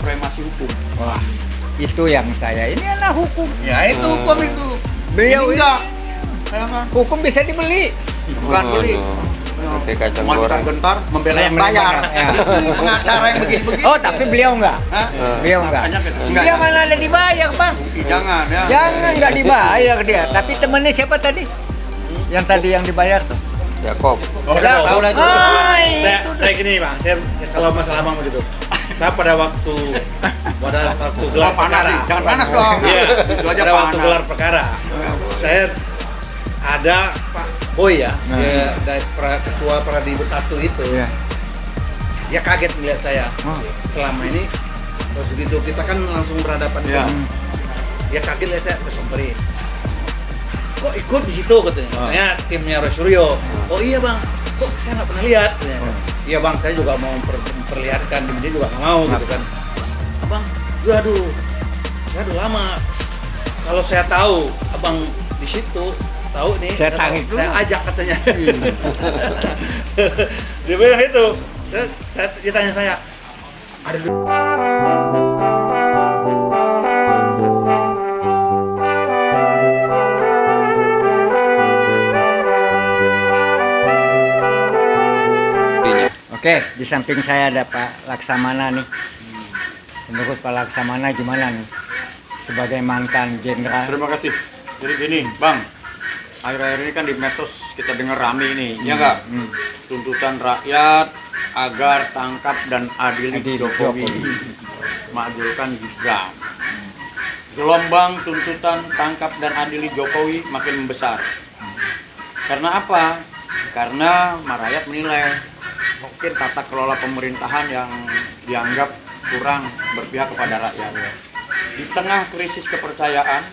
supremasi hukum. Wah, itu yang saya. Ini anak hukum. Ya itu hukum itu. Beliau Ini enggak. Ya kan? Hukum bisa dibeli. Bukan beli. Oke, kacang Cuma goreng. gentar membela yang Membela bayar. ya. Itu pengacara yang begini-begini. Oh, tapi beliau enggak. Hah? Beliau enggak. Makanya gitu. Dia mana ada dibayar, Bang? Jangan ya. Jangan enggak dibayar dia. Tapi temennya siapa tadi? Yang tadi yang dibayar tuh. Yakob. Oh, udah tahu lah itu. Saya gini bang, saya kalau masalah bang begitu, saya pada waktu gelar panas perkara, sih. Jangan panas dong. Iya, Itu aja pada waktu panas. gelar perkara, saya ada Pak Boy ya, Nah. dia dari ketua Peradilan Bersatu itu, Iya. dia kaget melihat saya. Oh. Selama ini, terus begitu kita kan langsung berhadapan, Iya. dia kaget lihat saya kesamperin. Kok ikut di situ katanya? Katanya timnya Roy Suryo. Oh iya bang, kok saya nggak pernah lihat? Katanya. Iya bang, saya juga mau memperlihatkan, dia juga nggak mau gitu kan. Abang, ya aduh lama. Kalau saya tahu abang di situ, tahu nih, Saya tarik dulu. saya ajak katanya. Dia bilang itu. Dia tanya saya, ada Oke, di samping saya ada Pak Laksamana nih. Menurut Pak Laksamana gimana nih? Sebagai mantan jenderal. Terima kasih. Jadi gini, Bang. Akhir-akhir ini kan di medsos kita dengar rame ini, ya enggak? Tuntutan rakyat agar tangkap dan adili Adili Jokowi. Makzulkan Gibran. Gelombang tuntutan tangkap dan adili Jokowi makin membesar. Karena apa? Karena rakyat menilai mungkin tata kelola pemerintahan yang dianggap kurang berpihak kepada rakyat. Di tengah krisis kepercayaan,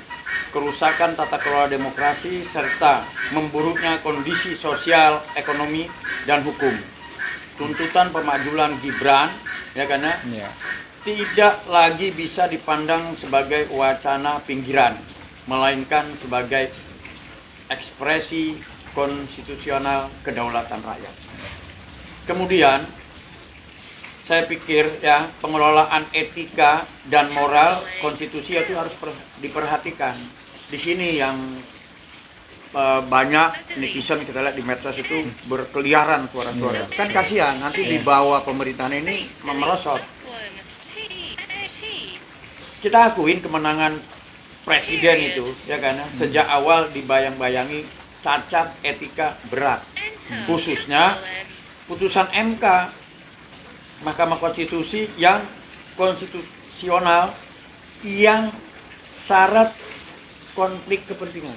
kerusakan tata kelola demokrasi, serta memburuknya kondisi sosial, ekonomi, dan hukum, tuntutan pemakzulan Gibran, ya kan ya, Iya. tidak lagi bisa dipandang sebagai wacana pinggiran, melainkan sebagai ekspresi konstitusional kedaulatan rakyat. Kemudian saya pikir ya, pengelolaan etika dan moral konstitusi itu harus diperhatikan. Di sini yang banyak netizen kita lihat di medsos itu berkeliaran suara-suara. Kan kasihan nanti di bawah pemerintahan ini merosot. Kita akuin kemenangan presiden itu, ya kan? Sejak awal dibayang-bayangi cacat etika berat, khususnya putusan MK, Mahkamah Konstitusi yang konstitusional yang syarat konflik kepentingan.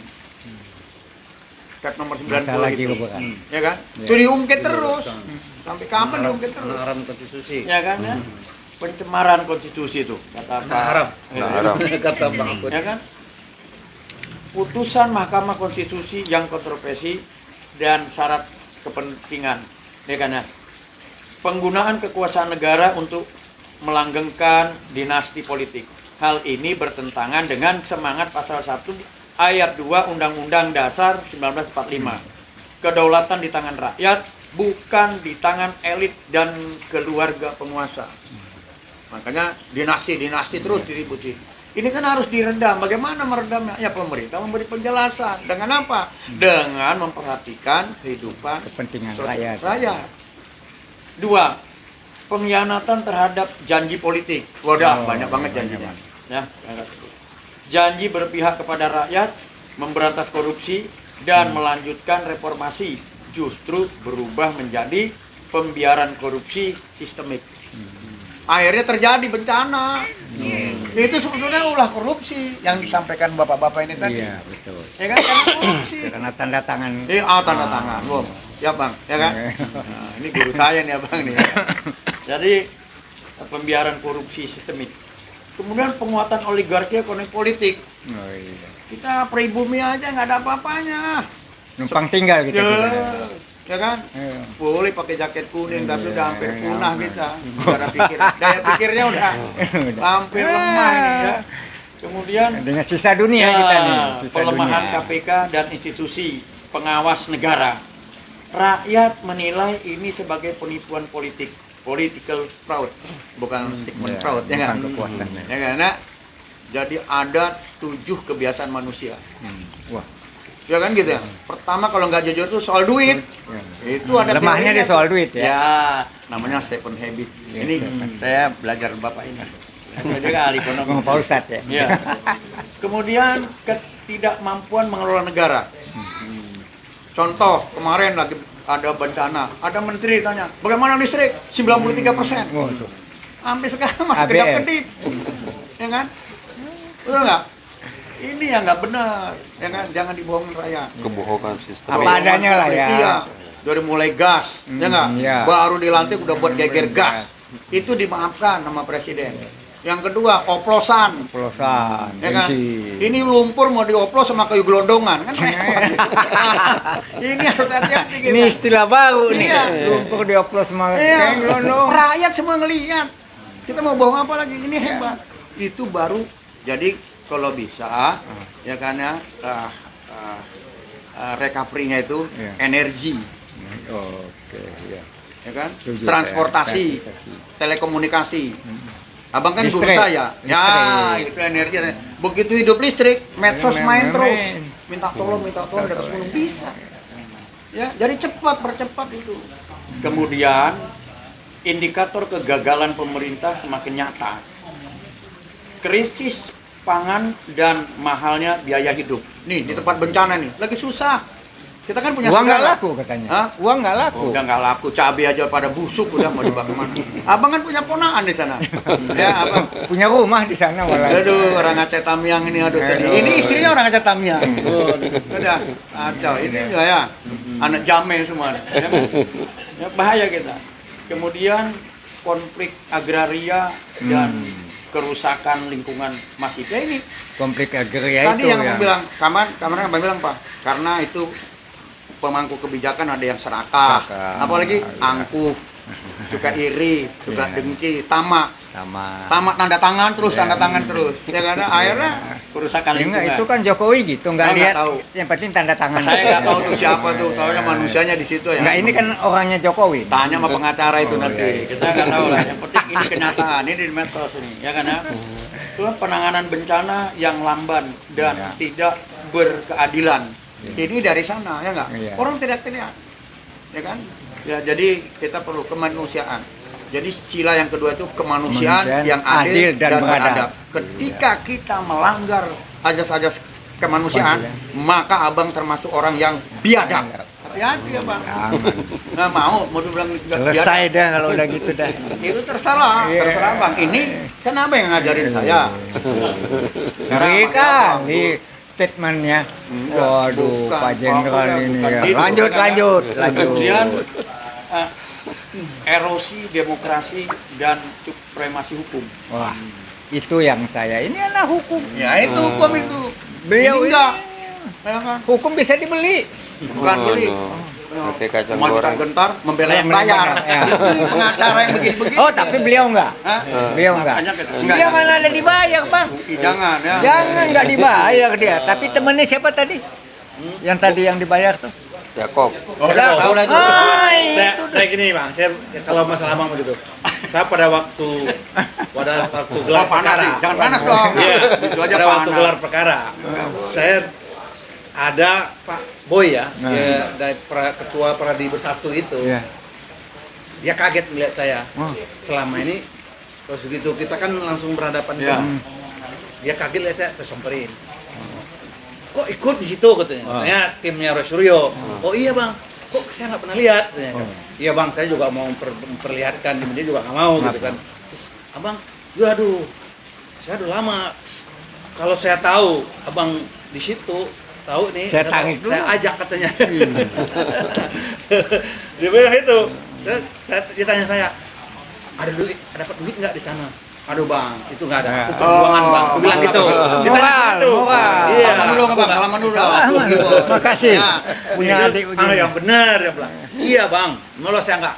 Kat nomor 90 Masalah itu. gitu, bukan? Ya kan? Ya. Itu diungkit terus. Sampai kapan diungkit terus? Haram konstitusi. Ya kan ya? Pencemaran konstitusi itu kata Pak. Haram. Haram. Kata Bang Put. Ya kan? Putusan Mahkamah Konstitusi yang kontroversi dan syarat kepentingan, ya kan ya? Penggunaan kekuasaan negara untuk melanggengkan dinasti politik. Hal ini bertentangan dengan semangat pasal 1 ayat 2 Undang-Undang Dasar 1945. Kedaulatan di tangan rakyat, bukan di tangan elit dan keluarga penguasa. Makanya dinasti terus diributi. Ini kan harus diredam. Bagaimana meredamnya? Ya pemerintah memberi penjelasan. Dengan apa? Dengan memperhatikan kehidupan Kepentingan sosial rakyat. 2. Pengkhianatan terhadap janji politik. Wadah, banyak banget janji. Ya. Janji berpihak kepada rakyat, memberantas korupsi, dan melanjutkan reformasi justru berubah menjadi pembiaran korupsi sistemik. Akhirnya terjadi bencana. Itu sebetulnya ulah korupsi yang disampaikan bapak-bapak ini tadi. Iya, betul. Ya kan, karena korupsi. Karena tanda tangan. Tanda tangan, Bom. Siap Bang, ya kan? Nah, ini guru saya nih Abang nih. Ya. Jadi pembiaran korupsi sistemik. Kemudian penguatan oligarki ekonomi politik. Oh, iya. Kita pribumi aja nggak ada apa-apanya. Numpang tinggal gitu. Ya kan? Iya. Boleh pakai jaket kuning, tapi udah hampir Iya, punah iya. kita. Daya pikirnya udah hampir lemah ini ya. Kemudian Dengan sisa dunia kita nih. Sisa pelemahan dunia. KPK dan institusi pengawas negara. Rakyat menilai ini sebagai penipuan politik. political fraud, bukan Sigmund Freud, ya kan? bukan kekuatan. Ya kan? Nah, jadi ada 7 kebiasaan manusia. Wah, Ya kan gitu ya. Pertama kalau nggak jujur itu soal duit. Itu ada lemahnya teorinya di soal tuh. duit ya. Ya, namanya Seven Habits. Ya, Ini Seven. saya belajar Bapak ini. Saya juga ahli ekonomi. Pak Ustadz ya. Ya. Kemudian ketidakmampuan mengelola negara. Contoh, kemarin lagi ada bencana, ada menteri tanya, bagaimana listrik? 93%. Waduh. Sampai sekarang masih ABS. kedap-kedip. Ya kan? Betul nggak? Ini yang nggak benar, ya kan? Jangan dibohongin rakyat. Kebohongan sistem. Apa Kebohongan adanya lah ya. Iya. Dari mulai gas, ya nggak? iya. Baru dilantik udah buat geger gas. Itu dimaafkan sama presiden. Yang kedua, oplosan. Polosan, Ya kan? bensin. Ini lumpur mau dioplos sama kayu gelondongan kan repot. Ini harus hati-hati kita. Ini istilah baru nih. Iya. Lumpur dioplos sama Iya, kayak gelondong. rakyat semua ngelihat. Kita mau bohong apa lagi? Ini hebat. Itu baru. Jadi kalau bisa, ya kan ya, recovery-nya itu Iya. energi, Oke, ya. ya kan? Setuju, Transportasi, transportasi. telekomunikasi. Abang kan guru Listrik. saya. Ya, Listrik. itu energi. Begitu hidup listrik, medsos main terus. Main. Minta tolong di atas gunung bisa. Ya, jadi cepat, percepat itu. Kemudian indikator kegagalan pemerintah semakin nyata. Krisis pangan dan mahalnya biaya hidup. Nih, di tempat bencana nih, lagi susah. Kita kan punya Uang nggak saudara. laku katanya. Hah? Uang nggak laku. Udah nggak laku, cabai aja pada busuk udah mau dibawa kemana. Abang kan punya ponaan di sana. Ya, abang. Punya rumah di sana malah. Aduh, orang Aceh Tamiang ini aduh sedih. Ini istrinya orang Aceh Tamiang. Udah, kacau. Ini juga ya, anak jame semua. Ya, kan? Ya, bahaya kita. Kemudian konflik agraria dan kerusakan lingkungan masif. Ya ini Konflik agraria tadi itu yang ya. abang bilang, kemarin abang bilang Pak, karena itu pemangku kebijakan ada yang serakah, Serakah. apalagi Iya. angkuh, suka iri, suka Iya. dengki, tamak. Sama. Tamak tanda tangan terus, tanda tangan terus. Ya kan? Akhirnya kerusakan Ya, enggak, lingkungan. itu kan Jokowi gitu, nggak Saya nggak lihat. tahu. Yang penting tanda tangan. Saya nggak tahu tuh siapa tuh, taunya manusianya di situ ya. Enggak, ini kan orangnya Jokowi. Tanya sama pengacara itu Oh, nanti. iya, iya. Kita nggak tahu lah. Yang penting ini kenyataan, ini di medsos ini, ya kan ya. Itu penanganan bencana yang lamban dan Iya. tidak berkeadilan. Iya. Ini dari sana, ya nggak? Iya. Orang tidak ya kan? Ya jadi kita perlu kemanusiaan. Jadi sila yang kedua itu kemanusiaan Kemanusiaan yang adil, dan beradab. beradab. Ketika kita melanggar azas-azas kemanusiaan, maka abang termasuk orang yang biadab. Hati-hati ya bang. Jangan. Nggak mau dibilang Selesai dah kalau udah gitu dah. itu terserah, Iya. terserah bang. Ini kan apa yang ngajarin saya? Ngeri kan di statementnya. Enggak, Waduh, bukan. Pak Jenderal Pokoknya ini bukan ya. gitu, Lanjut, kan? lanjut. Kemudian erosi demokrasi dan supremasi hukum. Wah, itu yang saya. Ini anak hukum. Ya itu hukum itu. Beliau ini enggak. Ya kan? Hukum bisa dibeli. Bukan beli. Nanti kacang Cuma goreng. gentar membela yang Membela yang bayar. benar, ya. Itu pengacara yang begini-begini. Oh, tapi beliau enggak. Hah? Beliau enggak. Makanya kita- Dia mana ada dibayar, Bang. Jangan ya. Jangan enggak dibayar dia. Tapi temennya siapa tadi? Yang tadi yang dibayar tuh. Jakob. Oh, udah tahu lah itu. Ah, Saya gini bang, saya kalau masalah bang begitu, saya pada waktu gelar Oh, panas perkara, sih. Jangan panas dong. Iya, Itu aja pada waktu panas. gelar perkara, saya ada Pak Boy ya, Nah. dia dari ketua Pradi Bersatu itu, Iya. dia kaget melihat saya. Oh. Selama ini, terus begitu kita kan langsung berhadapan, Iya. dia kaget lihat saya tersamperin. Kok ikut di situ katanya? Oh. Katanya timnya Rosuryo. Oh iya bang, kok saya nggak pernah lihat? Katanya. Oh. Iya bang, saya juga mau memperlihatkan, dia juga nggak mau gitu kan. Terus abang, ya aduh, saya udah lama. Kalau saya tahu abang di situ, tahu nih, Saya tarik dulu. saya ajak katanya. Dia bilang itu. Terus dia tanya saya, ada duit, dapat duit nggak di sana? Aduh bang, itu nggak ada. Aku perjuangan bang, aku bilang gitu. Dia tanya Moral, gitu. moral. Iya. Salaman dulu nggak bang? Salaman dulu. Salaman. Gitu. Makasih. Ya. Punya Itu, adik ah, begini. yang benar ya bilang. Iya bang, malah saya nggak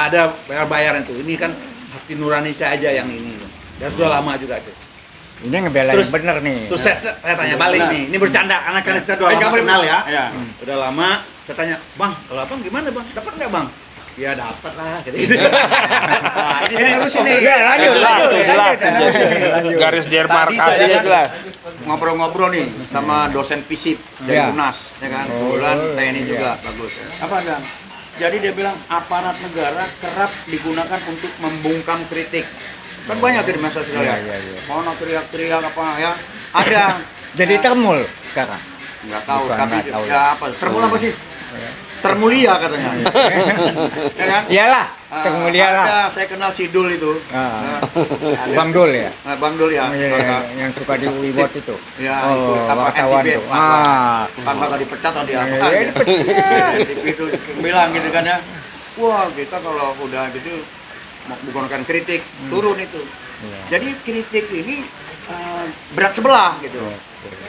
ada bayar-bayaran tuh. Ini kan hati nurani saya aja yang ini. Ya sudah lama juga tuh. Ini ngebela Terus- yang bener nih. Terus saya tanya balik Benar. nih. Ini bercanda karena kita udah Eh, lama jangan kenal ya. Iya. Udah lama. Saya tanya, bang, kalau abang gimana bang? Dapat nggak bang? Ya dapat lah gitu. Nah, ini saya nerusin nih. Ya, lanjut. Garis Tadi demarkasi saya kan jelas. ngobrol-ngobrol nih sama dosen FISIP dari Ya. UNAS, ya kan? Kebetulan TNI juga bagus. Apa Dan? Jadi dia bilang aparat negara kerap digunakan untuk membungkam kritik. Kan banyak di media sosial ya. Iya. Mau teriak-teriak apa ya? Ada. Jadi termul sekarang. Nggak tahu, Bukan, tapi nggak tahu ya apa? Termul apa sih? Termulia katanya. Ya kan? Iyalah, Ah, termulia lah. Ada, saya kenal Sidul itu. Ah. Ada. Bang Dul ya? Bang Dul ya. Oh, iya, Maka, yang suka di Wiwot itu. ya itu apa wartawan NTB, tuh. Pak bakal dipecat atau dia apa? Iya, Itu bilang gitu kan ya. Wah, kita kalau udah gitu mau menggunakan kritik turun itu. Iya. Jadi kritik ini berat sebelah gitu. Iya.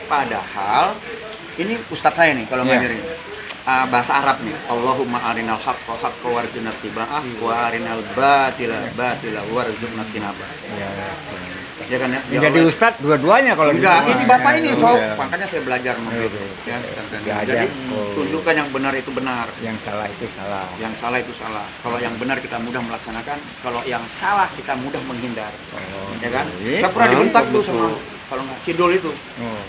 Padahal ini ustadz saya nih kalau Iya. ngajarin bahasa Arab nih. Allahumma arinal haqqa haqqa warzuqna tiba'ah wa arinal batila batila warzuqna tinabah. Iya. Ya kan ya? Ya Jadi Allah. ustadz dua-duanya kalau Enggak, gitu. ini bapak ini Oh, so, iya. makanya saya belajar gitu. Oke. Ya, Belajar. jadi Oh. tunjukkan yang benar itu benar, Yang salah itu salah. yang salah itu salah. Kalau yang benar kita mudah melaksanakan, kalau yang salah kita mudah menghindar. Oh, Ya kan? iya. Saya pernah dibentak tuh sama kalau nggak Sidul itu. Oh.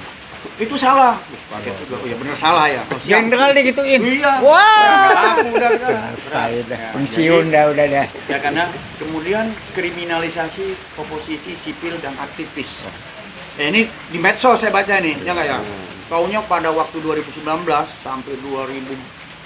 Itu salah. Kaget juga. Oh ya benar salah ya. Oh, siap. Jenderal digituin. Iya. Wah. Aku udah Selesai dah. Ya, Pensiun jadi, udah dah. Ya karena kemudian kriminalisasi oposisi sipil dan aktivis. Ini di medsos saya baca nih, ya nggak ya? Taunya pada waktu 2019 sampai 2000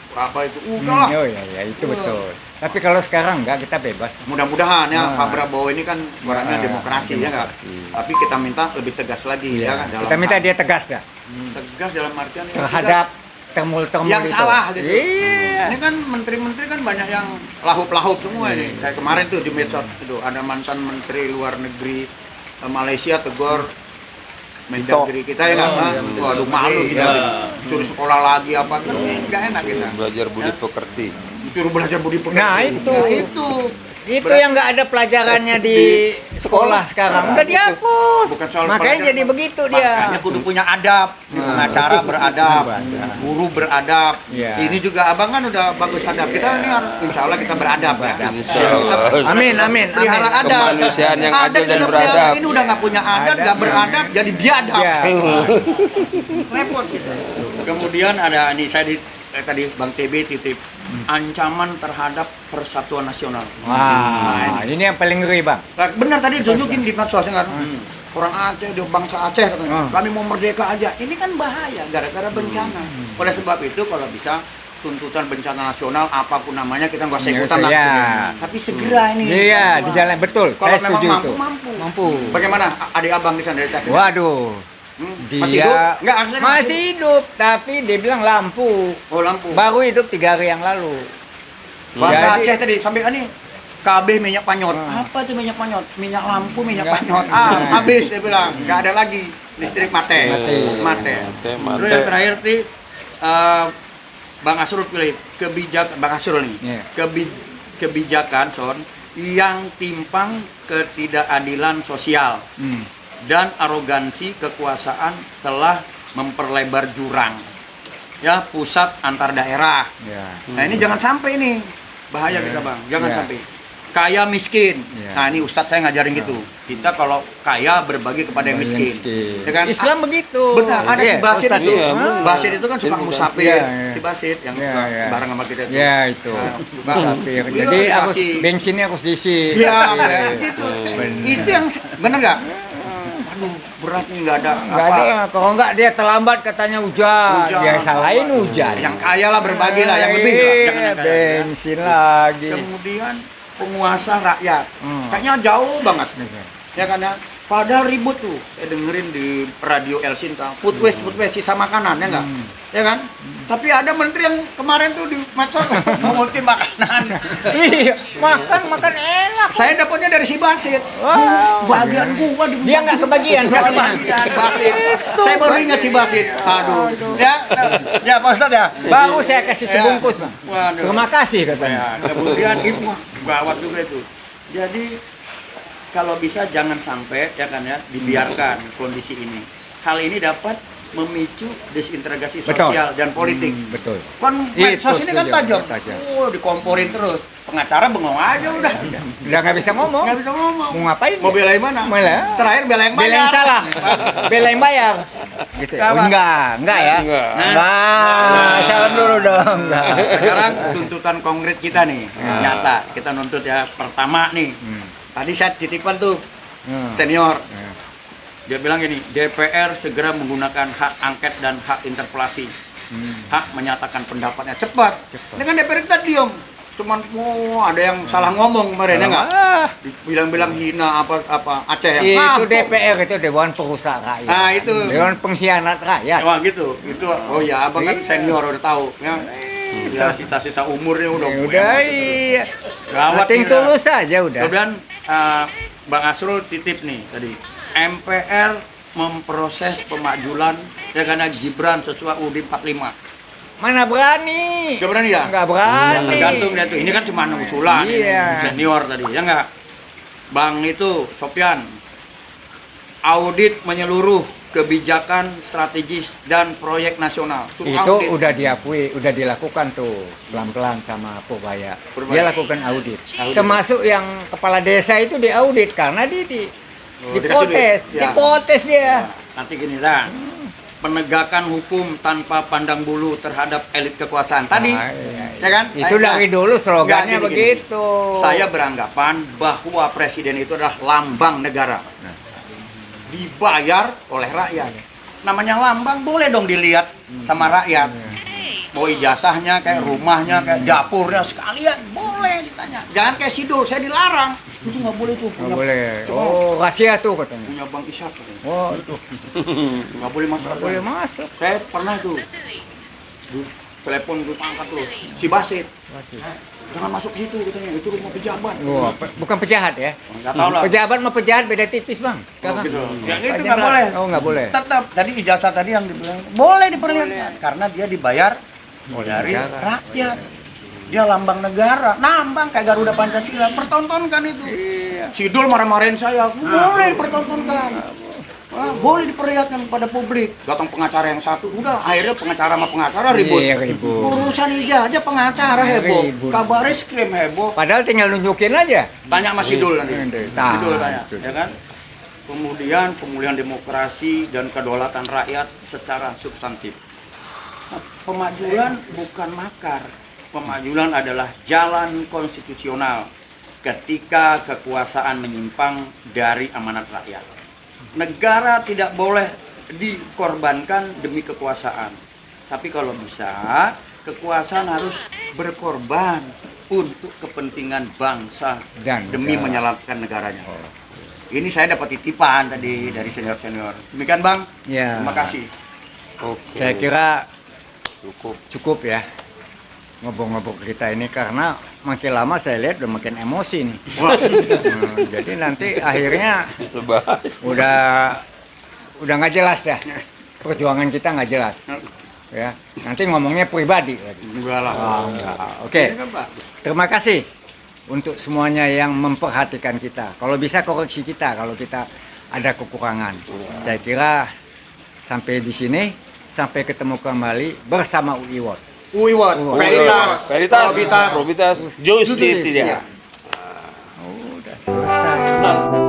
berapa itu udah lah. Oh iya, itu betul. Tapi kalau sekarang enggak, kita bebas. Mudah-mudahan ya Nah. Pak Prabowo ini kan orangnya demokrasi ya nggak? demokrasi. Tapi kita minta lebih tegas lagi ya kan dalam Kita minta hal- dia tegas dah tegas dalam artian ini terhadap termul-termul yang itu. salah gitu. Iya. Ini kan menteri-menteri kan banyak yang lahup-lahup semua ini. Kayak kemarin tuh di medsos itu ada mantan menteri luar negeri Malaysia tegur Mendagri kita ya nggak? Waduh malu kita suruh sekolah lagi apa kan nggak enak kita. Belajar budi Ya. pekerti. Disuruh belajar budi pekerti. Nah, itu. Nah, itu. Itu Berarti yang nggak ada pelajarannya di sekolah sekarang. Udah dihapus. bukan soal Makanya pelajaran. jadi begitu dia. Makanya kudu punya adab. Ini pengacara beradab, Beradab. guru beradab. Iya. Ini juga abang kan udah bagus adab. Kita ini harus insya Allah kita beradab ya. Insya Allah. Amin, amin, Pelihara amin. adab. Kemanusiaan yang Adab adil dan tidak beradab. punya- Ini udah nggak punya adab, Adab, nggak beradab, jadi biadab. Ya. Repot gitu. Kemudian ada ini saya tadi Bang TB titip ancaman terhadap persatuan nasional. Wah, ini yang paling ngeri, Bang. Nah, benar tadi tunjukin di medsos kan. Orang Aceh, dia bangsa Aceh katanya. Kami mau merdeka aja. Ini kan bahaya gara-gara bencana. Oleh sebab itu kalau bisa tuntutan bencana nasional apapun namanya kita nggak usah ikutan lah. Ya. Tapi segera ini. Iya, di jalan betul. Kalau Saya memang setuju mampu, itu. mampu. Mampu. Bagaimana adik abang di sana dari Aceh? Waduh. Masih hidup? Enggak, maksudnya masih hidup, tapi dia bilang lampu. Oh, lampu. Baru hidup 3 hari yang lalu. Bahasa Jadi- Aceh tadi sampai ini KB minyak panyot. Ah. Apa tuh minyak panyot? Minyak lampu, minyak Enggak. panyot. Habis dia bilang, nggak ada lagi listrik mate. Mati. Mate. Terus yang terakhir nih Bang Asrul pilih kebijakan Bang Asrul nih. Iya. Kebijakan Son yang timpang ketidakadilan sosial dan arogansi kekuasaan telah memperlebar jurang ya pusat antar daerah. Ya. Nah ini jangan sampai ini bahaya kita bang, jangan Ya. sampai kaya miskin. Ya. Nah ini Ustadz saya ngajarin gitu. Kita kalau kaya berbagi kepada yang miskin. Ya kan? Islam begitu. Benar, ada si Iya, Basit Ustaz. itu. Iya, benar. Basit itu kan suka Iya, musafir. iya, iya. Si Basit yang Iya, suka iya. bareng sama kita itu. Ya itu. Nah, Musafir. Iya, Jadi harus dikasih. bensinnya harus diisi. Iya, Iya. gitu. Benar. Itu yang benar nggak? Aduh, berat nih nggak ada Nggak ada ya. Kalau nggak dia terlambat katanya hujan. Hujan, Yang salahin apa. hujan. Yang kaya lah berbagi lah, yang lebih lah. Jangan Iya, yang kaya. bensin lagi. Kemudian penguasa rakyat. Hmm. Kayaknya jauh banget. Iya. Ya kan ya? Padahal ribut tuh. Saya dengerin di radio El Sinta, food waste, sisa makanan ya enggak? Ya kan? Tapi ada menteri yang kemarin tuh di medsos mengutin makanan. Iya, makan enak. Saya dapatnya dari si Basit. Wow. Bagian gua di Dia nggak kebagian Nggak soalnya. kebagian Basit. Saya baru ingat si Basit. Aduh. Ya Pak Ustadz ya. Baru saya kasih Ya. sebungkus, Bang. Waduh. Terima kasih katanya. Ya, kemudian itu wah, gawat juga itu. Jadi kalau bisa jangan sampai ya kan ya dibiarkan kondisi ini. Hal ini dapat memicu disintegrasi Betul. sosial dan politik. Betul. Kan Itu medsos ini kan setuju, tajam. tajam. Oh, dikomporin terus. pengacara bengong aja udah. Udah nggak bisa ngomong. Nggak bisa ngomong. Mau ngapain? Mau belain mana? Bela. Terakhir bela yang bayar. Bela yang salah. Bela yang bayar. Gitu. Nggak, Bang. Enggak ya. Enggak. Enggak. Salam dulu dong. Enggak. Sekarang tuntutan konkret kita nih, Ya. nyata. Kita nuntut ya pertama nih. Tadi saya titipan tuh senior. Ya. Dia bilang gini, DPR segera menggunakan hak angket dan hak interpelasi. Hak menyatakan pendapatnya cepat. Dengan DPR kita diam. Cuman ada yang salah ngomong kemarin ya nggak? Ah, Bilang-bilang hina apa Aceh yang itu ngambek. DPR itu Dewan Perusahaan Rakyat. Nah, itu. Dewan Pengkhianat Rakyat. Wah gitu. Itu oh ya abang kan senior udah tahu ya. Ya sisa-sisa umurnya udah. Ya udah iya. Gawat Nating nih, udah. tulus aja udah. Kemudian Bang Asrul titip nih tadi. MPR memproses pemajulan ya karena Gibran sesuai UUD 45. Mana berani? Gak berani ya? Enggak Ya, berani. tergantung dia tuh. Ini kan cuma usulan. Iya. Senior tadi ya enggak? Bang itu Sofyan. Audit menyeluruh kebijakan strategis dan proyek nasional. Suruh Itu audit. udah diakui, udah dilakukan tuh pelan-pelan sama Purbaya. Purbaya. Dia lakukan audit. Audit. Termasuk yang kepala desa itu diaudit karena Oh, diprotes, dikasih duit. Ya. diprotes dia. Ya, nanti gini dah. Penegakan hukum tanpa pandang bulu terhadap elit kekuasaan. Tadi, Ah, iya, iya. ya kan? Itu Nah, dari dulu slogannya Nggak, gini, begitu. Saya beranggapan bahwa presiden itu adalah lambang negara. Dibayar oleh rakyat. Namanya lambang boleh dong dilihat sama rakyat. Mau ijazahnya, kayak rumahnya, kayak dapurnya sekalian boleh ditanya. Jangan kayak Sidul, saya dilarang. Itu nggak boleh tuh. Nggak boleh. Cuma Oh, rahasia tuh katanya. punya Bang Ishak. Oh, itu Nggak boleh masuk. nggak boleh masuk. Saya pernah tuh. Telepon gue angkat terus. Si Basit. Jangan masuk ke situ katanya. Itu rumah pejabat. Wah, bukan pejahat ya. Nggak tahu lah. Pejabat sama pejahat beda tipis, Bang. Oh, gitu. Yang itu Pak nggak Jenderal. boleh. Oh, nggak boleh. Tetap tadi ijazah tadi yang dibilang boleh diperlihatkan karena dia dibayar dari negara. rakyat. Dia lambang negara, nambang kayak Garuda Pancasila, pertontonkan itu. Sidul marah-marahin saya, boleh dipertontonkan. Boleh diperlihatkan kepada publik. Datang pengacara yang satu, udah akhirnya pengacara sama pengacara ribut. Iya, ribut. Urusan ijazah pengacara heboh, Ribut. kabar reskrim heboh. Padahal tinggal nunjukin aja. Tanya sama Sidul nanti. Nah, Sidul tanya, itu. ya kan? Kemudian pemulihan demokrasi dan kedaulatan rakyat secara substantif. Nah, pemajuan bukan makar. Pemajuan adalah jalan konstitusional ketika kekuasaan menyimpang dari amanat rakyat. Negara tidak boleh dikorbankan demi kekuasaan. Tapi kalau bisa, kekuasaan harus berkorban untuk kepentingan bangsa Dan demi negara. menyelamatkan negaranya. Ini saya dapat titipan tadi dari senior-senior. Demikian Bang. Ya. Terima kasih. Oke. Saya kira Cukup. cukup ya ngobrol-ngobrol kita ini karena makin lama saya lihat udah makin emosi nih. Jadi nanti akhirnya Sebab. udah nggak jelas dah. Perjuangan kita nggak jelas. Ya, nanti ngomongnya pribadi lagi. Enggak lah. Enggak. Oke. Ini kan, Pak. Terima kasih untuk semuanya yang memperhatikan kita. Kalau bisa koreksi kita kalau kita ada kekurangan. Saya kira sampai di sini, sampai ketemu kembali bersama Uiwot. Uiwot, Veritas, Veritas. Probitas, Probitas. Justitia. Udah selesai.